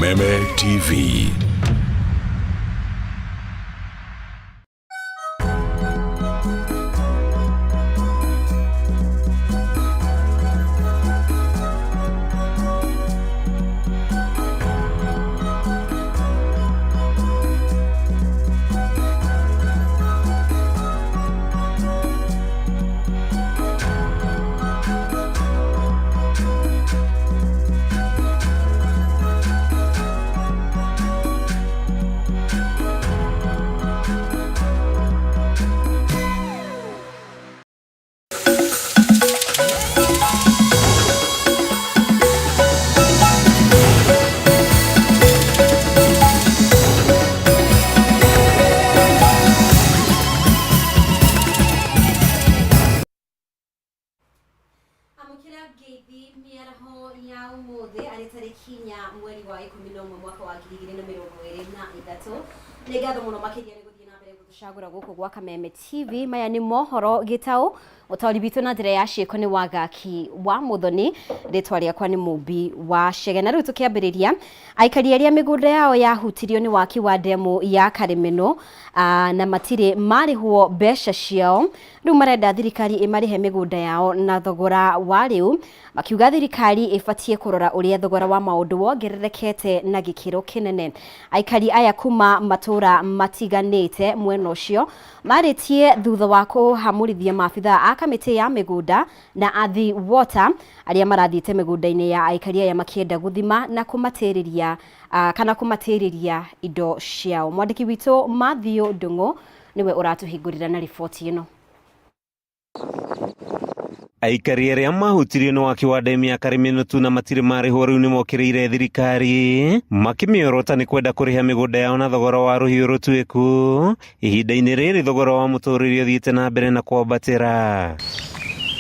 Kameme TV. Shagura goko gwa Kameme TV maya ni Mohoro Gitau utawalibitu na dire ya sheko ni wagaki wa muthoni ritwaria kwa ni mubi wa shege na riu tukiambiriria aikari aria migunda yao yahutirio ni waki wa demo ya Kameme na matire marihwo besha ciao riu marenda thirikari imarihe migunda yao na thogora wa riu makiuga thirikari ifatie kurora uria thogora wa maundu wongererekete na gikiro kinene. Aikari aya kuma matura matiganite mwena ucio maritie thutha wa kuhamurithia maabitha a kamiti ya migunda na athi water aria marathite migunda-ini ya aikari aya makienda guthima na kumatiriria kana kumatiriria indo ciao. Mwandiki witu Mathio Ndungu niwe uratuhingurira na ripoti ino. Aikari aria mahutirio ni waki wa demu ya Kameme tu na matire marihwo riu ni mokireire thirikari makimiorota ni kwenda kuriha migunda yao na thogora wa ruhiu rutuiku ihinda-ini riri thogora wa muturire uthiite na mbere na kwambatira.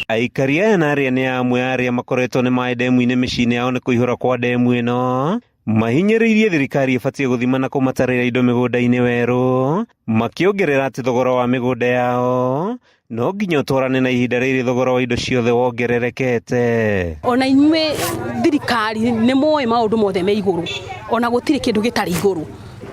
Aikari aya na aria ni amwe aria makoretwo ni mai demu-ini micini yao ni kuihura kwa demu ino mahinyiriirie thirikari ifatie guthima na kumatarira indo migunda-ini weru makiongerera ati thogora wa migunda yao no nginya utwarane na ihinda riri thogora wa indo ciothe wongererekete. Ona inywe thirikari ni moe maundu mothe me iguru ona gutire kindu gitari iguru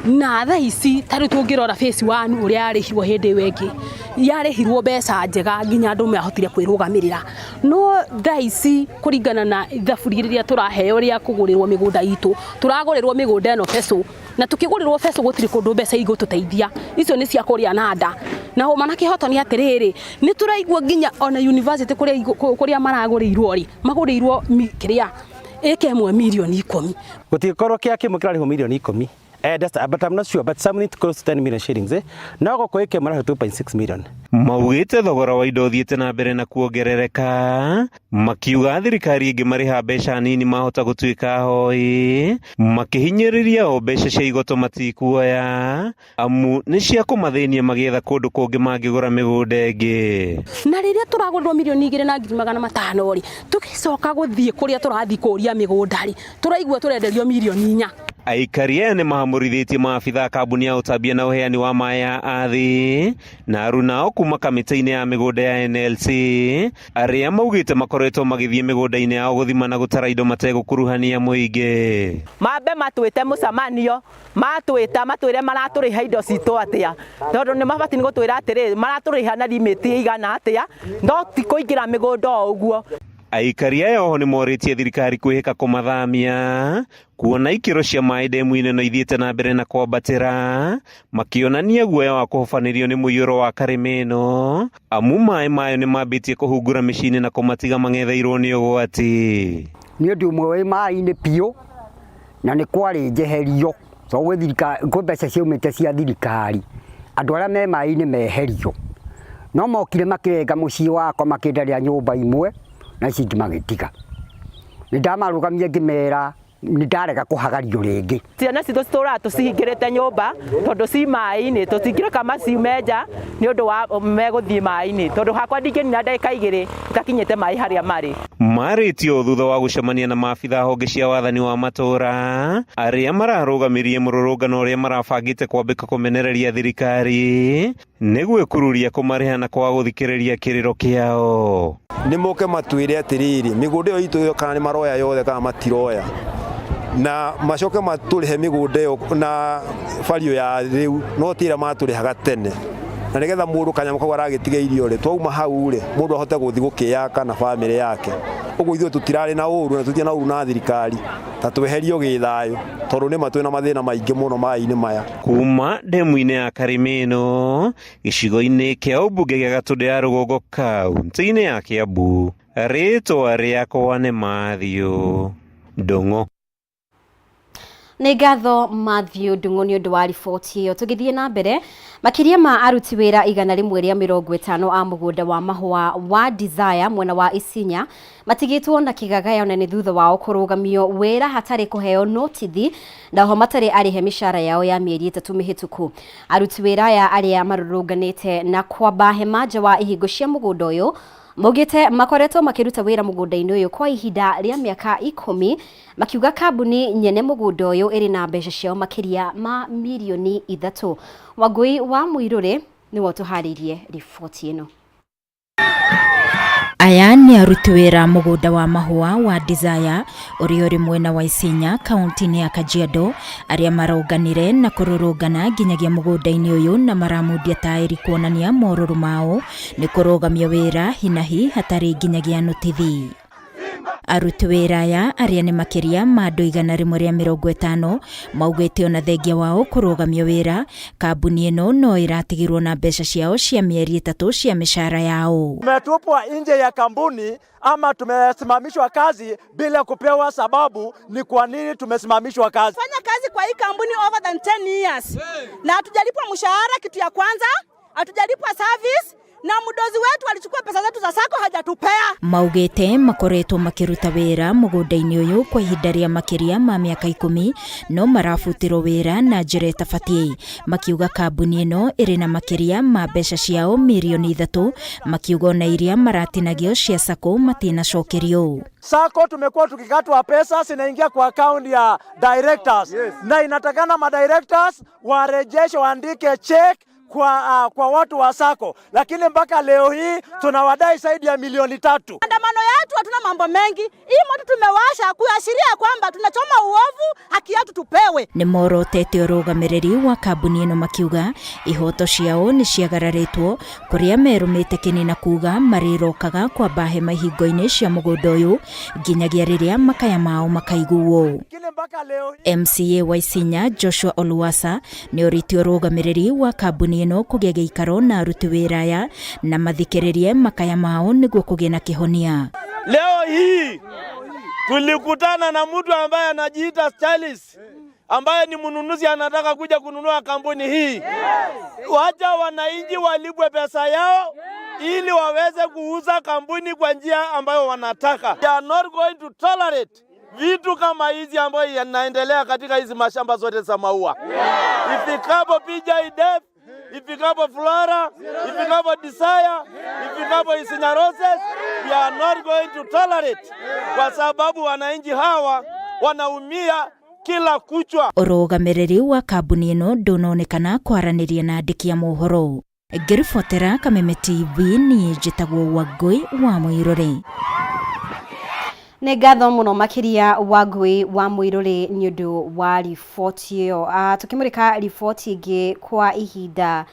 na tha ici tari tungirora phase 1 uria yarihirwo hindi wengi yarihirwo mbeca njega nginya andu mahotire kwirugamirira no tha ici kuringana na thaburi riria turaheo ria kugurirwo migunda itu turagurirwo migunda eno peso na tukigurirwo peso gutiri kundu mbeca igututeithia icio ni cia kuria nanda na ho manake hoto ni atiriri ni turaigwa nginya ona university kuria maragurirwo ri magurirwo kiria eke milioni 10 gutikorwo kia kimwe kirariho milioni 10 but I'm not sure, but some need close to 10 million shillings na goko eke maraho 2.6 million. Maugite thogora wa indo thiete na mbere na kuongerereka makiuga thirikari ingi mariha mbeca nini mahota gutuika hoi makihinyiriria o mbeca cia igoto matikuoya amu ni cia kumathenia magietha kundu kungi mangigura migunda ingi na riria turagurirwo milioni 2.5 ri tugicoka guthie kuria turathi kuria migunda ri turaigua turenderio milioni 4. Aikari aya ni mahamurithitie maabitha kambuni ya utambia na uheani wa mai ya athi na arunao kuma kamiti-ini ya migunda ya NLC aria maugite makoretwo magithie migunda-ini yao guthima na gutara indo mategukuruhania muingi. Mambe matwite mucamanio matwita matwire maraturiha indo citu atia tondu ni mabati ni gutwira atiri maraturiha na limit igana atia no ti kuingira migunda uguo. Aikari aya oho ni moritie thirikari kwihika kumathamia kuona ikiro cia mai demu-ini no ithiite na mbere na kwambatira makionania guoya wa kuhofanirio ni muiyuro wa Kameme no amu mai mayo ni mambitie kuhungura micini na kumatiga mangetheirwo ni ugwati. Ni undu umwe wi mai-ini piu na ni kwari njeherio so gwe thirikari ko mbeca ciumite cia thirikari andu aria me mai-ini meherio no mokire makirenga mucii wako makindaria nyumba imwe na cingi magitiga ni ndamarugamia ngimera ni ndarega kuhagario ringi ciana citu citura tucihingirite nyumba tondu ci mai-ini tutingire kama ciumenja ni undu wa meguthie mai-ini tondu hakwa ndingina ndagika 2 itakinyite mai haria mari maritio thutha wa gucemania na maabitha honge cia wathani wa matura aria mararugamirie mururungano uria marabangite kwambika kumenereria thirikari niguo kururia kumariha na kwa guthikiriria kiriro kiao. Ni moke matwire atiriri migunda yo itu kana ni maroya yothe kana matiroya na macoke maturihe migunda yo na fario ya riu no tira maturihaga tene na nigetha mundu kanyamo kau aragitiga irio ri twauma hau ri mundu ahote guthi gukiyaka na family yake uguo ithuĩ tutirari na uru na tutia na uru na thirikari ta tweherio githayo tondu ni matwina mathina maingi muno mai-ini maya. Kuma ndemu-ini ya Karimeno gicigo-ini kia ubunge gia Gatundu ya Rugongo kaunti-ini ya Kiambu, ritwa riakwa nĩ Mathew Ndung'u. Nĩ ngatho Mathew Ndung'u nĩ ũndũ wa riboti ĩyo. Tũgĩthiĩ na mbere, makĩria ma aruti wĩra 150 a mũgũnda wa mahũa wa Desire mwena wa Isinya matigĩtwo na kĩgagayo na nĩ thutha wao kũrũgamio wĩra hatarĩ kũheo notithi na ho matarĩ arĩhe mĩcara yao ya mĩeri 3 mĩhĩtũku. Aruti wĩra aya arĩa marũrũnganĩte na kwamba hema nja wa ihingo cia mũgũnda ũyũ Mogete makoretwo makiruta wira mugunda-ini uyu kwa ihinda ria miaka 10 makiuga kambuni nyene mugunda uyu iri na mbeca ciao makiria ma milioni 3. Wangui wa Muirure ni wotuharirie riboti ino. Aya ni aruti wira mugunda wa mahua wa Desire uri mwena wa Isinya kaunti-ini ya Kajiado aria marauganire na kururungana nginyagia mugunda-ini uyu na maramudia tairi kuonania moruru mao ni kurugamia wira hinahi hatari nginyagia notithi. Aruti wira aya aria ni makiria ma andu 150 maugite ona thengia wao kurugamia wira kambuni ino no iratigirwo na mbeca ciao cia mieri 3 cia mishahara yao. Tumetupwa nje ya kampuni ama tumesimamishwa kazi bila kupewa sababu ni kwa nini tumesimamishwa kazi. Fanya kazi kwa hii kampuni over than 10 years. Na hatujalipwa mshahara kitu ya kwanza, hatujalipwa service. Na mudozi wetu alichukua pesa zetu za sako hajatupea. Maugete makoretwo makiruta wira mugunda-ini uyu kwa ihinda ria makiria ma miaka 10 no marafutirwo wira na njira itabatie. Makiuga kambuni ino iri na makiria ma mbeca ciao milioni 3 makiuga na iria maratinagio cia sako matinacokerio. Sako tumekuwa tukikatwa pesa zinaingia kwa account ya directors. Na inatakana ma directors warejeshe waandike check kwa watu wa sako, lakini mpaka leo hii tunawadai zaidi ya milioni 3. Andamano yetu hatuna mambo mengi. Hii moto tumewasha kuashiria kwamba tunachoma uovu, haki yetu tupewe. Ni morotete urugamiriri wa kambuni ino makiuga ihoto ciao ni ciagararitwo kuria merumite kinina kuga marirokaga kwa bahema ihingo-ini cia mugunda uyu nginyagia riria makaya mao makaiguo. MCA wa Isinya Joshua Oluwasa ni uriti urugamiriri wa kambuni ino kugia giikaro na aruti wira aya na mathikiririe makaya mao niguo kugia na kihonia. Leo hii tulikutana na mtu ambaye anajiita stylist ambaye ni mnunuzi anataka kuja kununua kampuni hii. Wacha wananchi walipwe pesa yao ili waweze kuuza kampuni kwa njia ambayo wanataka. We are not going to tolerate vitu kama hizi ambayo yanaendelea katika hizi mashamba zote za maua. Ifikapo PJDF, ifikapo Flora, ifikapo Desire, ifikapo Isinya Roses, we are not going to tolerate, kwa sababu wananchi hawa wanaumia kila kuchwa. Urugamiriri wa kambuni ino ndunonekana kwaraniria na andiki a mohoro. Ngiribotera Kameme TV ni Gitau Wangui wa Muirure. Nĩ ngatho mũno makiria Wangui wa Muirure nĩ ũndũ wa riboti ĩyo. Tukĩmũrĩka riboti ingĩ kwa ihinda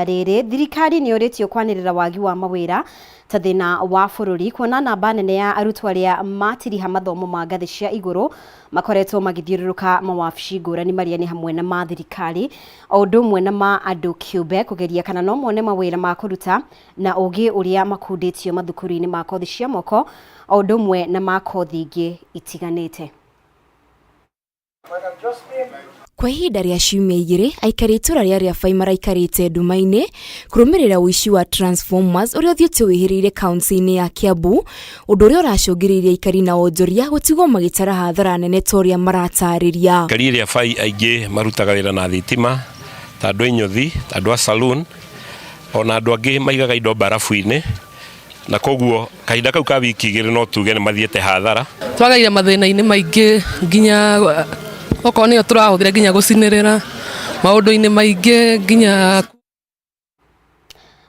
rĩrĩ, thirikari nĩ yũrĩtio kwanĩrĩra wagi wa mawĩra ta thĩna wa bũrũri, kuona namba nene ya arutwo arĩa matiriha mathomo ma ngathĩ cia igũrũ makoretwo magĩthiũrũrũka mawabici ngũrani marĩa nĩ hamwe na ma thirikari o ũndũ ũmwe na ma andũ kĩũmbe kũgeria kana no mone mawĩra ma kũruta na ũgĩ ũrĩa makundĩtio mathukuru-inĩ ma kothi cia moko o ũndũ ũmwe na ma kothi ingĩ itiganĩte. Kwa ihinda rĩa ciumia 2 aikari itũra rĩa Bai maraikarĩte nduma-inĩ kũrũmĩrĩra ũici wa transformers ũrĩa ũthiĩte wĩhĩrĩire kaunti-inĩ ya Kiambu, ũndũ ũrĩa ũracũngĩrĩirie aikari na onjoria gũtigwo magĩtara hathara nene ta ũrĩa maratarĩria. Aikari rĩa Bai aingĩ marutaga wĩra na thitima ta andũ inyothi, ta andũ a saloon, ona andũ angĩ maigaga indo barafu-inĩ, na koguo kahinda kau ka wiki 2 no tuge nĩ mathiĩte hathara. Twagaire mathĩna-inĩ maingĩ nginya okorwo nĩyo tũrahũthĩra nginya gũcinĩrĩra maũndũ-inĩ maingĩ nginya.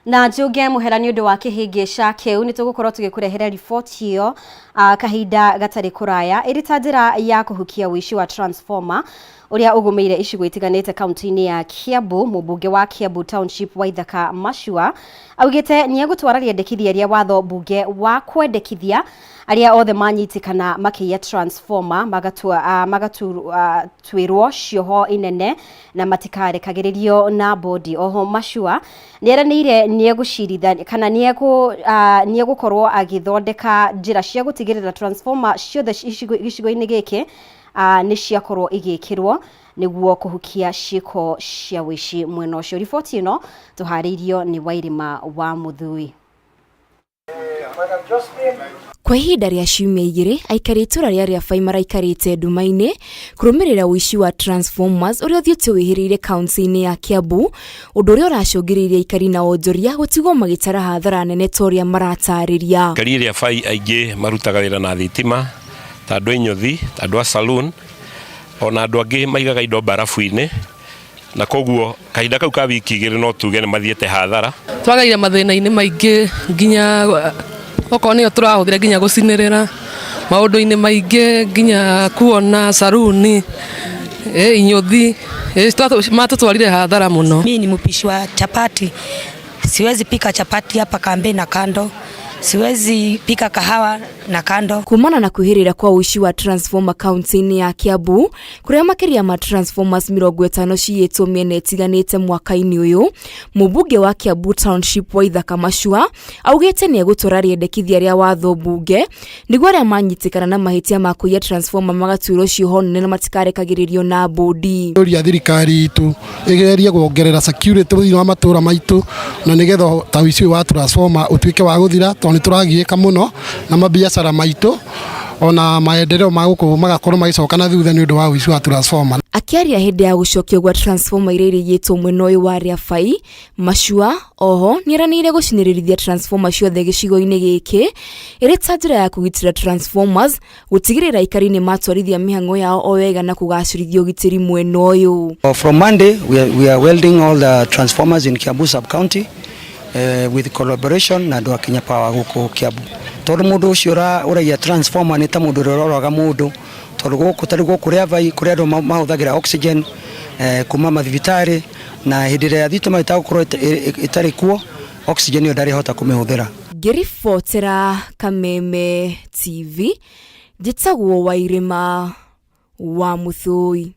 Na njuge muhera ni undu wa kihingisha kiu ni tugukorwo tugikurehera riboti iyo kahinda gatari kuraya iri ta njira ya kuhukia wishi wa transformer uria ugumeire icigo itiganite kaunti-ini ya Kiambu. Mubunge wa Kiambu Township Waithaka Mashua augite ni egutwara riendekithia ria watho bunge wa kwendekithia aria othe manyitikana makiya transformer magatwirwo cioho inene na matikarekagiririo na bodi. Oho Mashua nieranire ni egucirithania kana ni egukorwo agithondeka njira cia gutigirira transformer ciothe icigo-ini giki ni ciakorwo igikirwo niguo kuhukia ciiko cia wici mwena ucio. Riboti ino tuhariirio ni Wairima wa Muthui. Kwa ihinda ria ciumia igiri aikari itura ria Riabai maraikarite ndumaine kurumirira wici wa transformers uria thiuti wihiriire kaunti-ini ya Kiambu, undu uria uracungiriria aikari na onjoria gutigwo magitara hathara nene toria maratariria. Aikari Riabai aingi marutaga wira na thitima ta andu inyothi, ta andu a saloon, ona andu angi maigaga indo barafu-ini, na koguo kahinda kau ka wiki igiri no tuge ni mathiete hathara. Twagaire mathina-ini maingi nginya oko niyo turahuthira nginya gucinirira maundu-ini maingi nginya kuona saruni inyothi matutwarire hathara muno. Mimi ni mpishi wa chapati, siwezi pika chapati hapa Kameme na kando, siwezi pika kahawa na kando. Kumana na kuhirira kwa wishi wa transformer kaunti-ini ya Kiambu kuria makiria ma transformers 50 ciyetwo miena itiganite mwaka-ini uyu, mubunge wa Kiambu Township Waithaka Mashua augite ni egutwara riendekithia ria watho bunge niguo aria manyitikana na mahitia ma kuiya transformer magatwirwo cioho nene na matikarekagiririo na bodi. Ria thirikari itu igeria kuongerera security thini wa matura maitu na nigetha ta wici wa transformer utwike wa guthira toni turagiika muno na mabiacara maitu ona maendeleo maguko magakorwo magicokana thutha ni undu wa wici wa transformer. Akiaria hindi ya gucokio gwa transformer iria yitwo mwena uyu wa Riabai, Mashua oho nieranire gucinirithia transformer ciothe gicigo-ini giki iri ta njira ya kugitira transformers gutigirira aikari ni matwarithia mihango yao o wega na kugacirithia ugitiri mwena uyu. From Monday we are welding all the transformers in Kiambu sub-county with collaboration na andu a Kenya Power guku Kiambu. Tondu mundu ucio uragia transformer ni ta mundu rororaga mundu tondu guku tari guku Riabai kuria andu mahuthagira oxygen kuma mathibitari na hindi ria thitima itagukorwo itari kuo oxygen yo ndari hota kumihuthira. Ngiribotera Kameme TV Gitau Wairima wa Muthui.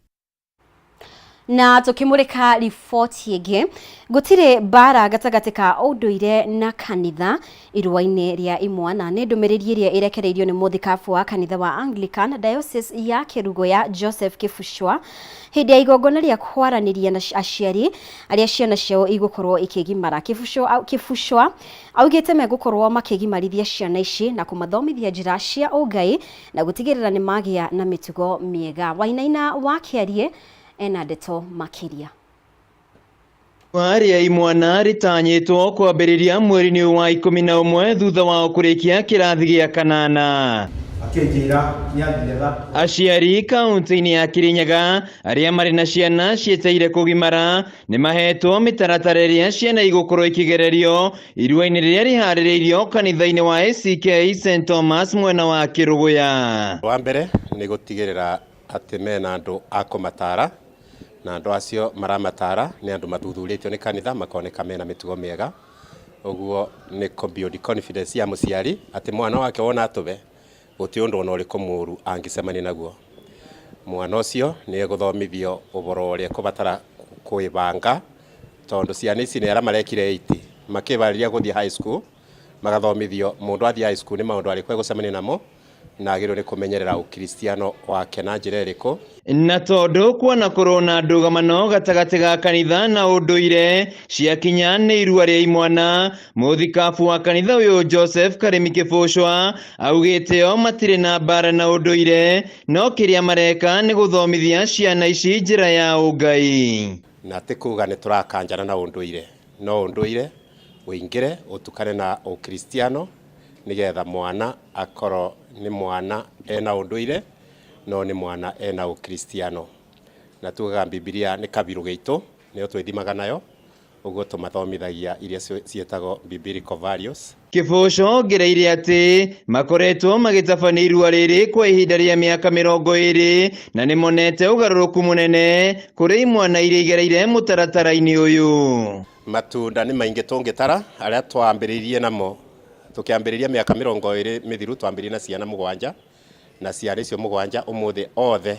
Na tukimurika riboti ingi gutire bara gatagati ka unduire na kanitha irua-ini ria imwana ni ndumiriri iria irekereirio ni muthikabu wa kanitha wa Anglican Diocese ya Kerugoya Joseph Kifushwa hindi ya igongona ria kwaraniria na aciari aria ciana ciao igukorwo ikigimara. Kifushwa augite megukorwo makigimarithia ciana ici na kumathomithia njira cia ungai na gutigirira ni magia na mitugo miega. Wainaina wakiarie ena ndeto makiria. Waria imwana ritanyitwo kwambiriria mweri-ini wa 11 thutha wa kurikia kirathi gia kanana. Aciari kaunti-ini ya Kirinyaga aria mari na ciana cieteire kugimara ni mahetwo mitaratara iria ciana igukorwo ikigererio irua-ini riria rihaririirio kanitha-ini wa ACK St Thomas mwena wa Kiruguya. Wa mbere ni gutigirira ati mena andu akumatara na andu acio maramatara ni andu mathuthuritio ni kanitha makoneka mena mitugo miega. Uguo ni build confidence ya muciari ati mwana wake wona atube guti undu ona uriku muru angicemani naguo. Mwana ucio ni eguthomithio uboro uria kubatara kuibanga tondu ciana ici ni ara marekire 8 makibariria guthie high school magathomithio mundu athie high school ni maundu ariku egucemani namo na agirwo ni kumenyerera ukristiano wake na njira iriku. Na tondu kuona korona ndugamano gatagati ga kanitha na unduire ciakinya ni irua ria imwana, muthikabu wa kanitha uyu Joseph Karemi Kifushwa augite o matire na bara na unduire no kiria mareka ni guthomithia ciana ici njira ya ungai. Na tikuga ni turakanjana na unduire no unduire uingire utukane na ukristiano nigetha mwana akoro ni mwana ena unduire no ni mwana ena ukristiano. Na tugaga Biblia ni kabiru gitu ni twithimaga nayo uguo tumathomithagia iria cietagwo biblical values. Kiboco ngereire ati makoretwo magĩtabania irua rĩrĩ kwa ihinda rĩa mĩaka 20 na nĩ monete ũgarũrũku mũnene kũrĩ imwana iria igereire mũtaratara-inĩ ũyũ. Matunda nĩ maingĩ tũngĩtara arĩa twambĩrĩirie namo tukiambĩrĩria mĩaka 20 mĩthiru twambĩrĩirie na ciana 7 na ciana icio 7 ũmũthĩ othe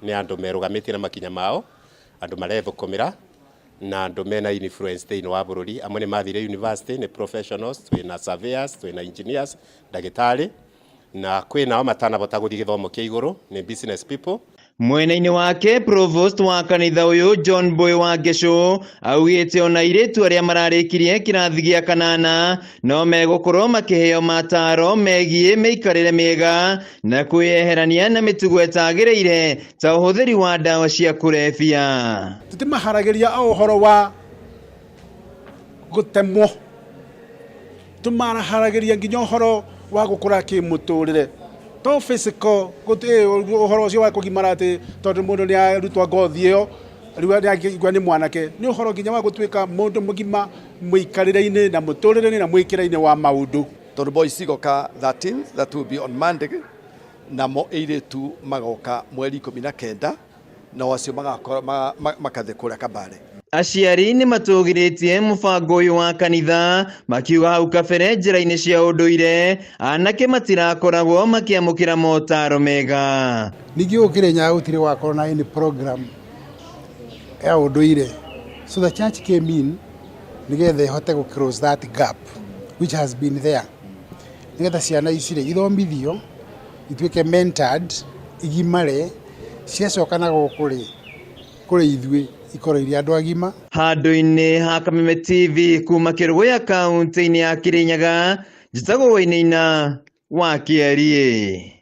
nĩ andũ merũgamĩtie na makinya mao, andũ marethũkũmĩra na andũ mena influence thĩinĩ wa bũrũri. Amwe nĩ mathire university, nĩ professionals, twĩna surveyors, twĩna engineers, ndagĩtarĩ, na kwĩnao matanabota gũthiĩ gĩthomo kĩa igũrũ, nĩ business people. Mwena-inĩ wake provost wa kanitha ũyũ John Boy wa Gesho augĩte ona airĩtu arĩa mararĩkirie kĩrathi gĩa 8 no megũkorwo makĩheo mataro megiĩ mĩikarĩre mĩega na kwĩyeherania na mĩtugo ĩtagĩrĩire ta ũhũthĩri wa ndawa cia kũrebia. Tũtimaharagĩria ũhoro wa gũtemwo, tũmaharagĩria nginya ũhoro wa gũkũra kĩmũtũrĩre, to physical ũhoro ũcio wa kũgimara atĩ tondũ mũndũ nĩ arutwo ngothi ĩyo rĩu nĩ mwanake, nĩ ũhoro nginya wa gũtuĩka mũndũ mũgima mũikarĩre-inĩ na mũtũrĩre-inĩ na mwĩkĩre-inĩ wa maũndũ. Tondũ boys igoka 13 that will be on Monday, namo airĩtu magoka mweri 19 na wacio makathe kũrĩa Kabale. Aciari nĩ matũgĩrĩtie mũbango ũyũ wa kanitha makiuga hau kabere njĩra-inĩ cia ũndũire anake matirakoragwo makĩamũkĩra motaro mega. Ningĩ ũkĩrenya gũtirĩ wakorwo na any program ya ũndũire, so the church came in nĩgetha ĩhote gũ close that gap which has been there, nĩgetha ciana icire ithomithio ituĩke mentored igimare ciacoka na gũkũ kũrĩ ithuĩ ikoro iria andũ agima. Handũ-inĩ ha Kameme TV kuma Kĩrũgũya kaunti-inĩ ya Kirinyaga, njĩtagwo Wainaina wa Kĩarie.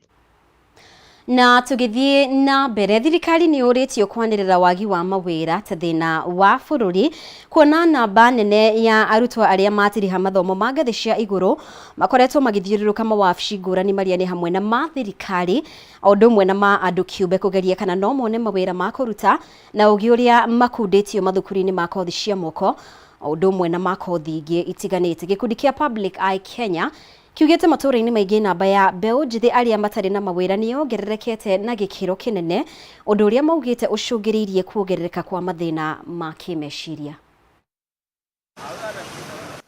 Na tugithie na mbere, thirikari nĩ ũrĩtio kwanĩrĩra wagi wa mawĩra ta thĩna wa bũrũri, kuona namba nene ya arutwo arĩa matiriha mathomo ma ngathĩ cia igũrũ makoretwo magĩthiũrũrũka mawabici ngũrani marĩa nĩ hamwe na ma thirikari o ũndũ ũmwe na ma andũ kĩũmbe kũgeria kana no mone mawĩra ma kũruta na ũgĩ ũrĩa makundĩtio mathukuru-inĩ ma kothi cia moko o ũndũ ũmwe na ma kothi ingĩ itiganĩte. Gĩkundi kĩa Public Eye Kenya kiugĩte matũũra-inĩ maingĩ namba ya mbeũ njĩthĩ arĩa matarĩ na mawĩra nĩ yongererekete na gĩkĩro kĩnene, ũndũ ũrĩa maugĩte ũcũngĩrĩirie kuongerereka kwa mathĩna ma kĩmeciria.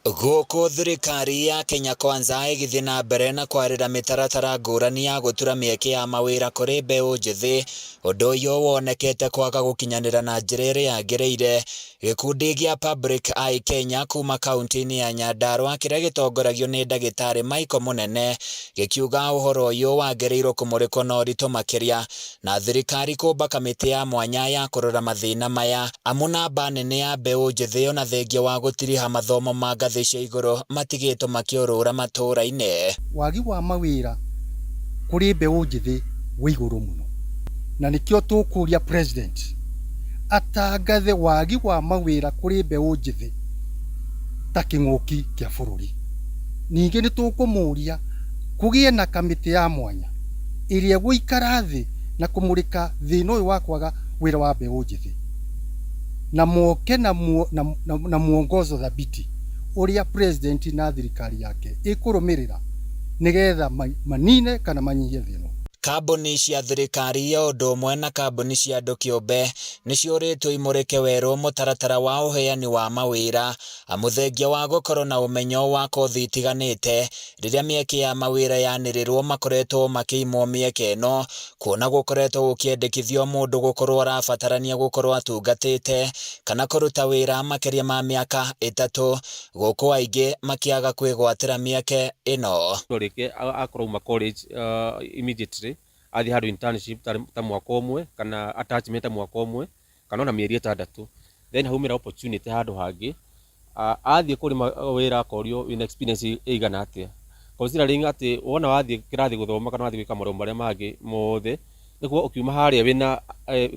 Gũkũ thirikari ya Kenya Kwanza ĩgĩthiĩ na mbere na kwarĩra mĩtaratara ngũrani ya gũtura mĩeke ya mawĩra kũrĩ mbeũ njĩthĩ, ũndũ ũyũ wonekete kwaga gũkinyanĩra na njĩra ĩrĩa yagĩrĩire. Gĩkundi gĩa Public Eye Kenya kuma kaunti-inĩ ya Nyandarua kĩrĩa gĩtongoragio nĩ ndagĩtarĩ Michael Mũnene gĩkiuga ũhoro ũyũ wagĩrĩirwo kũmũrĩkwo na ũritũ makĩria na thirikari kũmba kamĩtĩ ya mwanya ya kũrora mathĩna maya, amu namba nene ya mbeũ njĩthĩ ona thengia wa gũtiriha mathomo ma ngathĩ cia igũrũ matigĩtwo makĩũrũra matũũra-inĩ. Wagi wa mawĩra kũrĩ mbeũ njĩthĩ wĩ igũrũ mũno, na nĩkĩo tũkũria president atangathe wagi wa mawĩra kũrĩ mbeũ njĩthĩ ta kĩng'ũki kĩa bũrũri. Ningĩ nĩ tũkũmũria kũgĩe na kamĩtĩ ya mwanya ĩrĩa gũikara thĩ na kũmũrĩka thĩna ũyũ wa kwaga wĩra wa mbeũ njĩthĩ na moke na muongozo thabiti ũrĩa president na thirikari yake ĩkũrũmĩrĩra nĩgetha manine kana manyihie thĩna. Kambuni cia thirikari ya ũndũ ũmwe na kambuni cia andũ kĩũmbe nĩciũrĩtwo imũrĩke werũ mũtaratara wa ũheani wa mawĩra, amũthengia wa gũkorwo na ũmenyo wa kothi itiganĩte. Rĩrĩa mĩeke ya mawĩra yanĩrĩrwo makoretwo makĩimwo mĩeke ĩno, kuona gũkoretwo gũkĩendekithio mũndũ gũkorwo arabatarania gũkorwo atungatĩte kana kũruta wĩra makĩria ma mĩaka 3, gũkũ aingĩ makĩaga kwĩgwatĩra mĩeke ĩno. Akorwo college immediately athi handũ internship ta mwaka ũmwe kana attachment ta mwaka ũmwe kana ona mĩeri 6, then haumĩra opportunity handũ hangĩ athiĩ kũrĩ wĩra akorio wĩna experience ĩigana atĩa, considering atĩ wona wathiĩ kĩrathi gũthoma kana wathiĩ gwĩka maũndũ marĩa mangĩ mothe nĩguo ũkiuma harĩa wĩna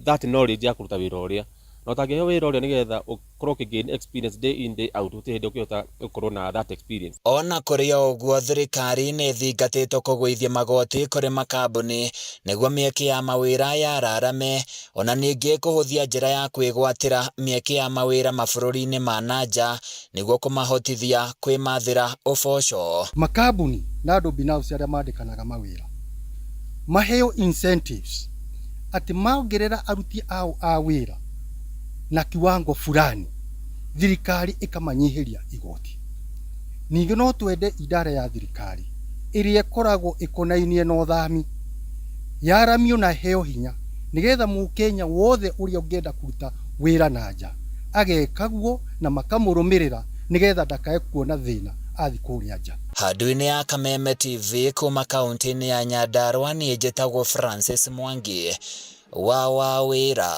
that knowledge ya kũruta wĩra ũrĩa na utangiheo wira uria nigetha ukorwo gain experience day in day out utihinde ukihota ukorwo na that experience. Ona kuri oguo thirikari ni thingatitwo kugwithia magoti kuri makambuni niguo mieke ya mawira yararame, ona ningi kuhuthia njira ya kwigwatira mieke ya mawira mabururi-ini ma nanja niguo kumahotithia kwimathira uboco. Makambuni na andu binafsi aria mandikanaga mawira maheo incentives ati maongerera aruti ao a wira na kiwango fulani, thirikari ikamanyihiria igoti. Ningĩ no twende idara ya thirikari iria ikoragwo ikonainie na uthami yaramio na heo hinya nigetha Mukenya wothe uria ungienda kuruta wira na nja agekaguo na makamurumirira nigetha ndakae kuona thina athi kuria nja. Handũ-inĩ ya Kameme TV kuma kaunti-inĩ ya Nyandarua, niĩ njĩtagwo Francis Mwangi wa wira.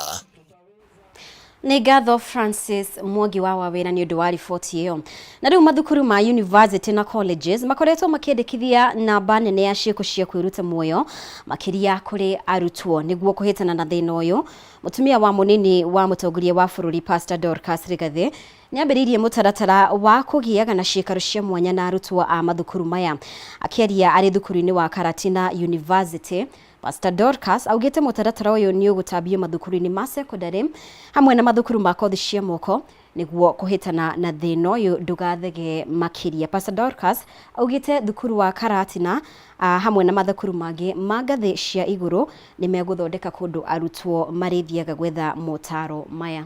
Nĩ ngatho Francis Mwangi wa wawira ni undu wa riboti iyo. Na riu mathukuru ma university na colleges makoretwo makiendekithia namba nene ya ciĩko cia kwĩruta muoyo makiria kuri arutwo niguo kuhitana na thina uyu. Mutumia wa munini wa mutongoria wa bururi Pastor Dorcas Rigathi niambiririe mutaratara wa kugiaga na ciikaro cia mwanya na arutwo a mathukuru maya. Akiaria ari thukuru-ini wa Karatina University, Pastor Dorcas augite mutaratara uyu ni ugutambio mathukuru-ini ma secondary hamwe na mathukuru ma kothi cia moko niguo kuhitana na thina uyu ndugathege makiria. Pastor Dorcas augite thukuru wa Karatina hamwe na mathukuru mangi ma ngathi cia iguru ni meguthondeka kundu arutwo marithiaga gwetha motaro maya.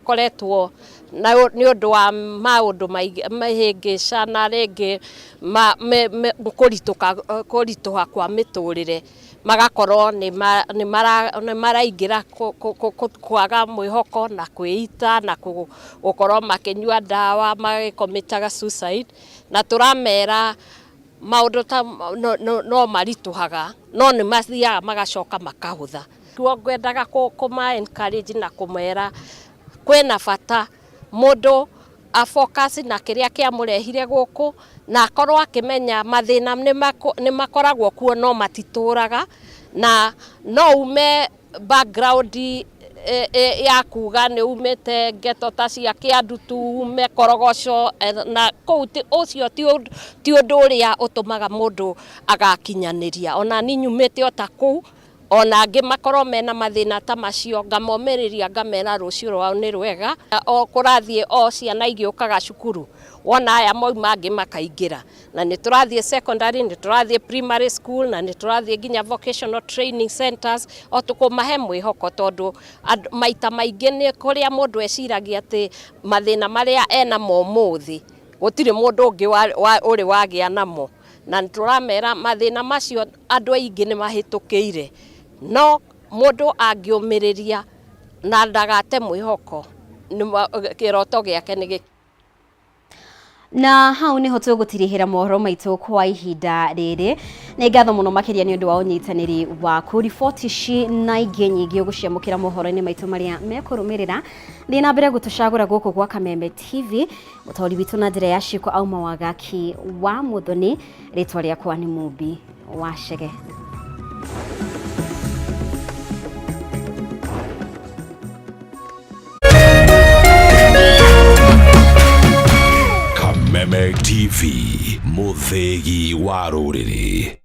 Koretwo na ni undu wa maundu mahingica na ringi kurituha kwa miturire magakorwo ni maraingira kwaga mwihoko na kwĩita na gukorwo makinyua ndawa magikomitaga suicide, na turamera maundu ta no marituhaga no ni mathiaga magacoka makahutha. Ngwendaga kuma encourage na kumera kwena bata mundu a focus na kiria kia murehire guku na akorwo akimenya mathina ni makoragwo kuo no matituraga na no ume background ya kuga ni umete geto ta cia kiandutu ume korogoco na kouti ucio ti undu uria utumaga mundu agakinyaniria. Ona ni nyumete otaku ona angi makorwo mena mathina ta macio ngamomeriria ngamera rucio rwao ni rwega o kurathie o ciana igiukaga cukuru wona aya moima angi makaingira na ni turathie secondary ni turathie primary school na ni turathie ginya vocational training centers o tukumahe mwihoko tondu maita maingi ni kuria mundu eciragia ati mathina maria ena momuthi gutire mundu ungi uri wagia namo na turamera mathina macio andu aingi ni mahitukiire no mundu angiumiriria na ndagate mwihoko kiroto giake ni na hau niho tugutirihira mohoro maitu kwa ihinda riri. Ni ngatho muno makiria ni undu wa unyitaniri waku. Riboti ici na ingi nyingi uguciamukira mohoro-ini maitu maria mekurumirira ndi na mbere gutucagura guku gwa Kameme TV. Mutori witu na njira ya ciko auma wagaki wa muthoni, ritwa riakwa ni Mubi wa Shege. Kameme TV, muthegi wa ruriri.